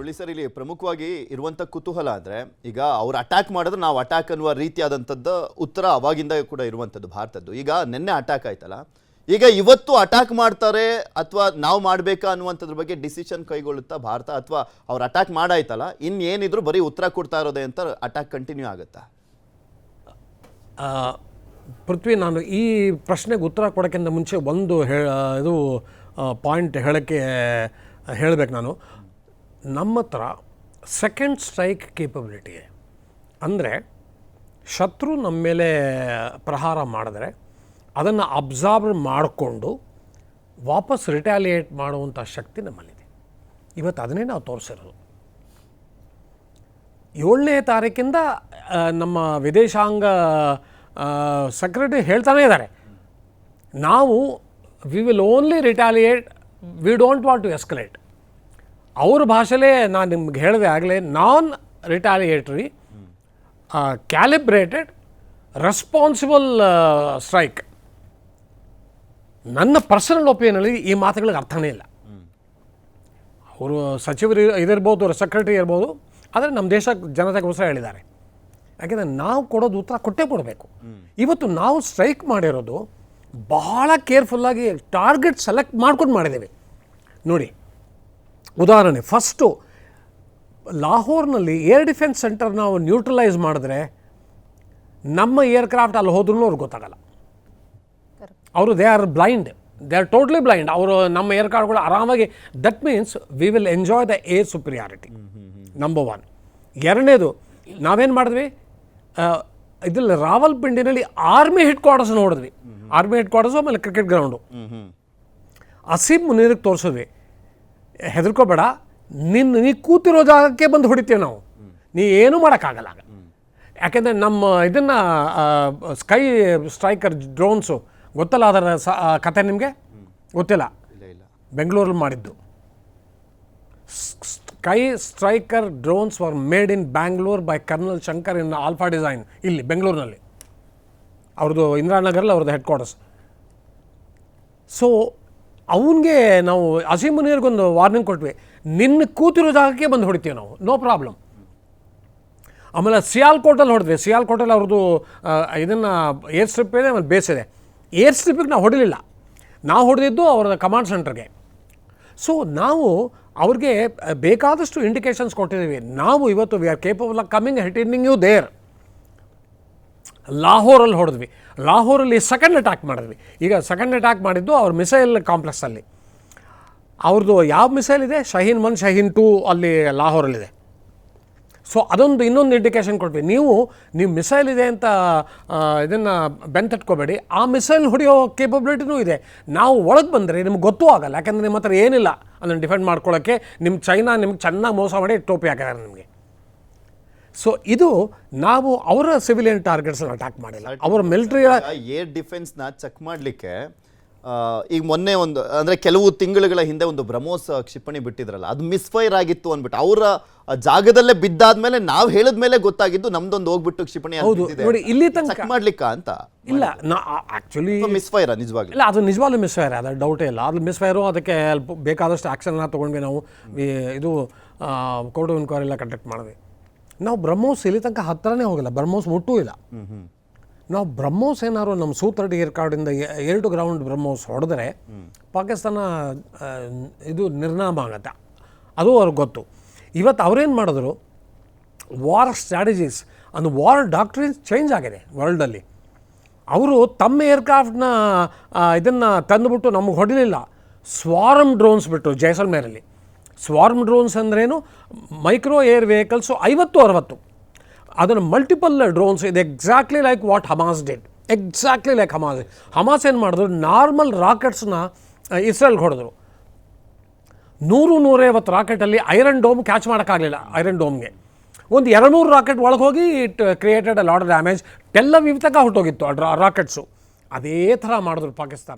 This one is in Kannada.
ಮುರಳಿ ಸರ್, ಇಲ್ಲಿ ಪ್ರಮುಖವಾಗಿ ಇರುವಂಥ ಕುತೂಹಲ ಅಂದರೆ, ಈಗ ಅವ್ರು ಅಟ್ಯಾಕ್ ಮಾಡಿದ್ರೆ ನಾವು ಅಟ್ಯಾಕ್ ಅನ್ನುವ ರೀತಿಯಾದಂಥದ್ದು ಉತ್ತರ ಅವಾಗಿಂದ ಕೂಡ ಇರುವಂಥದ್ದು ಭಾರತದ್ದು. ಈಗ ನಿನ್ನೆ ಅಟ್ಯಾಕ್ ಆಯ್ತಲ್ಲ, ಈಗ ಇವತ್ತು ಅಟ್ಯಾಕ್ ಮಾಡ್ತಾರೆ ಅಥವಾ ನಾವು ಮಾಡಬೇಕಾ ಅನ್ನುವಂಥದ್ರ ಬಗ್ಗೆ ಡಿಸಿಷನ್ ಕೈಗೊಳ್ಳುತ್ತಾ ಭಾರತ, ಅಥವಾ ಅವ್ರು ಅಟ್ಯಾಕ್ ಮಾಡಾಯ್ತಲ್ಲ ಇನ್ನೇನಿದ್ರು ಬರೀ ಉತ್ತರ ಕೊಡ್ತಾ ಇರೋದೇ ಅಂತ ಅಟ್ಯಾಕ್ ಕಂಟಿನ್ಯೂ ಆಗುತ್ತಾ? ಪೃಥ್ವಿ, ನಾನು ಈ ಪ್ರಶ್ನೆಗೆ ಉತ್ತರ ಕೊಡೋಕ್ಕಿಂತ ಮುಂಚೆ ಒಂದು ಇದು ಪಾಯಿಂಟ್ ಹೇಳಬೇಕು. ನಾನು ನಮ್ಮ ಹತ್ರ ಸೆಕೆಂಡ್ ಸ್ಟ್ರೈಕ್ ಕೇಪಬಿಲಿಟಿ ಇದೆ. ಅಂದರೆ ಶತ್ರು ನಮ್ಮ ಮೇಲೆ ಪ್ರಹಾರ ಮಾಡಿದ್ರೆ ಅದನ್ನು ಅಬ್ಸಾರ್ಬ್ ಮಾಡಿಕೊಂಡು ವಾಪಸ್ ರಿಟ್ಯಾಲಿಯೇಟ್ ಮಾಡುವಂಥ ಶಕ್ತಿ ನಮ್ಮಲ್ಲಿದೆ. ಇವತ್ತು ಅದನ್ನೇ ನಾವು ತೋರಿಸಿರೋದು. 7ನೇ ತಾರೀಕಿಂದ ನಮ್ಮ ವಿದೇಶಾಂಗ ಸೆಕ್ರೆಟರಿ ಹೇಳ್ತಾನೇ ಇದ್ದಾರೆ, ನಾವು we will only retaliate, we don't want to escalate. ಅವ್ರ ಭಾಷೆಲೇ ನಾನು ನಿಮ್ಗೆ ಹೇಳಿದೆ ಆಗಲೇ, non retaliatory calibrated responsible strike. ನನ್ನ ಪರ್ಸನಲ್ ಒಪಿನಿಯನಲ್ಲಿ ಈ ಮಾತುಗಳಿಗೆ ಅರ್ಥನೇ ಇಲ್ಲ. ಅವರು ಸಚಿವರು ಇದಿರ್ಬೋದು, ಸೆಕ್ರೆಟರಿ ಇರ್ಬೋದು, ಆದರೆ ನಮ್ಮ ದೇಶ ಜನತೆಗೋಸ್ಕರ ಹೇಳಿದ್ದಾರೆ. ಯಾಕೆಂದರೆ ನಾವು ಕೊಡೋದು ಉತ್ತರ ಕೊಟ್ಟೇ ಕೊಡಬೇಕು. ಇವತ್ತು ನಾವು ಸ್ಟ್ರೈಕ್ ಮಾಡಿರೋದು ಬಹಳ ಕೇರ್ಫುಲ್ಲಾಗಿ ಟಾರ್ಗೆಟ್ ಸೆಲೆಕ್ಟ್ ಮಾಡ್ಕೊಂಡು ಮಾಡಿದ್ದೇವೆ. ನೋಡಿ, ಉದಾಹರಣೆ, ಫಸ್ಟು ಲಾಹೋರ್ನಲ್ಲಿ ಏರ್ ಡಿಫೆನ್ಸ್ ಸೆಂಟರ್ ನಾವು ನ್ಯೂಟ್ರಲೈಸ್ ಮಾಡಿದ್ರೆ ನಮ್ಮ ಏರ್ಕ್ರಾಫ್ಟ್ ಅಲ್ಲಿ ಹೋದ್ರೂ ಅವ್ರಿಗೆ ಗೊತ್ತಾಗಲ್ಲ. ಅವರು ದೇ ಆರ್ ಟೋಟ್ಲಿ ಬ್ಲೈಂಡ್. ಅವರು ನಮ್ಮ ಏರ್ಕ್ರಾಫ್ಟ್ಗಳು ಆರಾಮಾಗಿ, that means we will enjoy the air superiority, number 1. ಎರಡನೇದು, ನಾವೇನು ಮಾಡಿದ್ವಿ, ಇದ್ರಲ್ಲಿ ರಾವಲ್ಪಿಂಡಿನಲ್ಲಿ ಆರ್ಮಿ ಹೆಡ್ ಕ್ವಾರ್ಟರ್ಸ್ ನೋಡಿದ್ವಿ. ಆರ್ಮಿ ಹೆಡ್ ಕ್ವಾರ್ಟರ್ಸು, ಆಮೇಲೆ ಕ್ರಿಕೆಟ್ ಗ್ರೌಂಡು. ಅಸೀಮ್ ಮುನೀರಿಗೆ ತೋರಿಸಿದ್ವಿ, ಹೆದರ್ಕೋಬೇಡ, ನೀ ಕೂತಿರೋ ಜಾಗಕ್ಕೆ ಬಂದು ಹೊಡಿತೀವಿ ನಾವು, ನೀ ಏನೂ ಮಾಡೋಕ್ಕಾಗಲ್ಲ. ಯಾಕೆಂದರೆ ನಮ್ಮ ಇದನ್ನು ಸ್ಕೈ ಸ್ಟ್ರೈಕರ್ ಡ್ರೋನ್ಸು ಗೊತ್ತಲ್ಲ, ಅದರ ಕತೆ ನಿಮಗೆ ಗೊತ್ತಿಲ್ಲ, ಬೆಂಗಳೂರಲ್ಲಿ ಮಾಡಿದ್ದು. Sky striker drones were made in Bangalore by colonel Shankar in Alpha Design, ಇಲ್ಲಿ ಬೆಂಗಳೂರಿನಲ್ಲಿ. ಅವ್ರದ್ದು ಇಂದಿರಾನಗರಲ್ಲಿ ಅವ್ರದ್ದು ಹೆಡ್ ಕ್ವಾರ್ಟರ್ಸ್. ಸೊ ಅವನಿಗೆ ನಾವು ಅಸೀಮ್ ಮುನೀರ್ಗೊಂದು ವಾರ್ನಿಂಗ್ ಕೊಟ್ವಿ, ನಿನ್ನ ಕೂತಿರೋ ಜಾಗಕ್ಕೆ ಬಂದು ಹೊಡಿತೀವಿ ನಾವು, ನೋ ಪ್ರಾಬ್ಲಮ್. ಆಮೇಲೆ ಸಿಯಾಲ್ಕೋಟಲ್ಲಿ ಹೊಡೆದ್ವಿ. ಸಿಯಾಲ್ಕೋಟಲ್ಲಿ ಅವ್ರದ್ದು ಇದನ್ನು ಏರ್ ಸ್ಟ್ರಿಪ್ ಇದೆ, ಆಮೇಲೆ ಬೇಸ್ ಇದೆ. ಏರ್ ಸ್ಟ್ರಿಪ್ಪಿಗೆ ನಾವು ಹೊಡಲಿಲ್ಲ, ನಾವು ಹೊಡೆದಿದ್ದು ಅವರ ಕಮಾಂಡ್ ಸೆಂಟರ್ಗೆ. ಸೊ ನಾವು ಅವ್ರಿಗೆ ಬೇಕಾದಷ್ಟು ಇಂಡಿಕೇಶನ್ಸ್ ಕೊಟ್ಟಿದ್ದೀವಿ. ನಾವು ಇವತ್ತು we are capable of coming hitting you there. ಲಾಹೋರಲ್ಲಿ ಹೊಡೆದ್ವಿ, ಲಾಹೋರಲ್ಲಿ ಸೆಕೆಂಡ್ ಅಟ್ಯಾಕ್ ಮಾಡಿದ್ವಿ. ಈಗ ಸೆಕೆಂಡ್ ಅಟ್ಯಾಕ್ ಮಾಡಿದ್ದು ಅವ್ರ ಮಿಸೈಲ್ ಕಾಂಪ್ಲೆಕ್ಸಲ್ಲಿ. ಅವ್ರದ್ದು ಯಾವ ಮಿಸೈಲ್ ಇದೆ, ಶಹೀನ್ 1 ಶಹೀನ್ 2 ಅಲ್ಲಿ ಲಾಹೋರಲ್ಲಿದೆ. ಸೊ ಅದೊಂದು ಇನ್ನೊಂದು ಇಂಡಿಕೇಶನ್ ಕೊಟ್ವಿ, ನೀವು ಮಿಸೈಲ್ ಇದೆ ಅಂತ ಇದನ್ನು ಬೆಂತಟ್ಕೋಬೇಡಿ, ಆ ಮಿಸೈಲ್ ಹೊಡೆಯೋ ಕೇಪಬಿಲಿಟಿನೂ ಇದೆ. ನಾವು ಒಳಗೆ ಬಂದರೆ ನಿಮ್ಗೆ ಗೊತ್ತೂ ಆಗಲ್ಲ, ಯಾಕೆಂದರೆ ನಿಮ್ಮ ಹತ್ರ ಏನಿಲ್ಲ ಅದನ್ನು ಡಿಫೆಂಡ್ ಮಾಡ್ಕೊಳ್ಳೋಕ್ಕೆ. ನಿಮ್ಮ ಚೈನಾ ನಿಮ್ಗೆ ಚೆನ್ನಾಗಿ ಮೋಸ ಮಾಡಿ ಟೋಪಿ ಹಾಕಿದ್ದಾರೆ ನಿಮಗೆ. ಸೊ ಇದು ನಾವು ಅವರ ಸಿವಿಲಿಯನ್ ಟಾರ್ಗೆಟ್ಸನ್ನು ಅಟ್ಯಾಕ್ ಮಾಡಿಲ್ಲ, ಅವರ ಮಿಲಿಟರಿ ಏರ್ ಡಿಫೆನ್ಸ್ನ ಚೆಕ್ ಮಾಡಲಿಕ್ಕೆ. ಈಗ ಮೊನ್ನೆ ಒಂದು, ಅಂದರೆ ಕೆಲವು ತಿಂಗಳುಗಳ ಹಿಂದೆ ಒಂದು ಬ್ರಹ್ಮೋಸ್ ಕ್ಷಿಪಣಿ ಬಿಟ್ಟಿದ್ರಲ್ಲ, ಅದು ಮಿಸ್ಫೈರ್ ಆಗಿತ್ತು ಅಂದ್ಬಿಟ್ಟು ಅವರ ಜಾಗದಲ್ಲೇ ಬಿದ್ದಾದ್ಮೇಲೆ ನಾವು ಹೇಳಿದ್ಮೇಲೆ ಗೊತ್ತಾಗಿದ್ದು ನಮ್ದೊಂದು ಹೋಗ್ಬಿಟ್ಟು ಕ್ಷಿಪಣಿ ನೋಡಿ ಇಲ್ಲಿ ತನಕ ಚೆಕ್ ಮಾಡ್ಲಿಕ್ಕ ಅಂತ. ಇಲ್ಲ, ಆ್ಯಕ್ಚುಲಿ ಮಿಸ್ಫೈರ್ ನಿಜವಾಗ್ಲೂ ಇಲ್ಲ, ಅದು ನಿಜವಾಗ್ಲೂ ಮಿಸ್ಫೈರ್, ಅದು ಡೌಟೇ ಇಲ್ಲ. ಅದು ಮಿಸ್ಫೈರು, ಅದಕ್ಕೆ ಬೇಕಾದಷ್ಟು ಆ್ಯಕ್ಷನ್ನ ತೊಗೊಂಡ್ವಿ ನಾವು. ಇದು ಕೋರ್ಟ್ ಆಫ್ ಎನ್ಕ್ವೈರಿ ಎಲ್ಲ ಕಂಡಕ್ಟ್ ಮಾಡಿದ್ವಿ. ನಾವು ಬ್ರಹ್ಮೋಸ್ ಇಲ್ಲಿ ತನಕ ಹತ್ತಿರನೇ ಹೋಗಿಲ್ಲ, ಬ್ರಹ್ಮೋಸ್ ಮುಟ್ಟೂ ಇಲ್ಲ. ನಾವು ಬ್ರಹ್ಮೋಸ್ ಏನಾದ್ರು ನಮ್ಮ ಸೂತರ್ಡಿ ಏರ್ಕಾರ್ಡಿಂದ 2 ಗ್ರೌಂಡ್ ಬ್ರಹ್ಮೋಸ್ ಹೊಡೆದ್ರೆ ಪಾಕಿಸ್ತಾನ ಇದು ನಿರ್ನಾಮ ಆಗುತ್ತೆ, ಅದು ಅವ್ರಿಗೆ ಗೊತ್ತು. ಇವತ್ತು ಅವ್ರೇನು ಮಾಡಿದ್ರು, ವಾರ್ ಸ್ಟ್ರಾಟಜೀಸ್ ಅಂದು ವಾರ್ ಡಾಕ್ಟ್ರಿನ್ಸ್ ಚೇಂಜ್ ಆಗಿದೆ ವರ್ಲ್ಡಲ್ಲಿ. ಅವರು ತಮ್ಮ ಏರ್ಕ್ರಾಫ್ಟ್ನ ಇದನ್ನು ತಂದುಬಿಟ್ಟು ನಮಗೆ ಹೊಡಲಿಲ್ಲ, ಸ್ವಾರ್ಮ್ ಡ್ರೋನ್ಸ್ ಬಿಟ್ಟು ಜೈಸಲ್ಮೇರಲ್ಲಿ. ಸ್ವಾರ್ಮ್ ಡ್ರೋನ್ಸ್ ಅಂದ್ರೇನು, ಮೈಕ್ರೋ ಏರ್ ವೆಹಿಕಲ್ಸು 50-60, ಅದನ್ನು ಮಲ್ಟಿಪಲ್ ಡ್ರೋನ್ಸ್ ಇದೆ. Exactly like what Hamas did, exactly like Hamas ಏನು ಮಾಡಿದ್ರು, ನಾರ್ಮಲ್ ರಾಕೆಟ್ಸ್ನ ಇಸ್ರೇಲ್ಗೆ ಹೊಡೆದ್ರು. 100-150 ರಾಕೆಟಲ್ಲಿ ಐರನ್ ಡೋಮ್ ಕ್ಯಾಚ್ ಮಾಡೋಕ್ಕಾಗಲಿಲ್ಲ. ಐರನ್ ಡೋಮ್ಗೆ ಒಂದು 200 ರಾಕೆಟ್ ಒಳಗೆ ಹೋಗಿ it created a lot of damage. Tell Aviv ತನಕ ಹೊರಟೋಗಿತ್ತು ಆ ರಾಕೆಟ್ಸು. ಅದೇ ಥರ ಮಾಡಿದ್ರು ಪಾಕಿಸ್ತಾನ.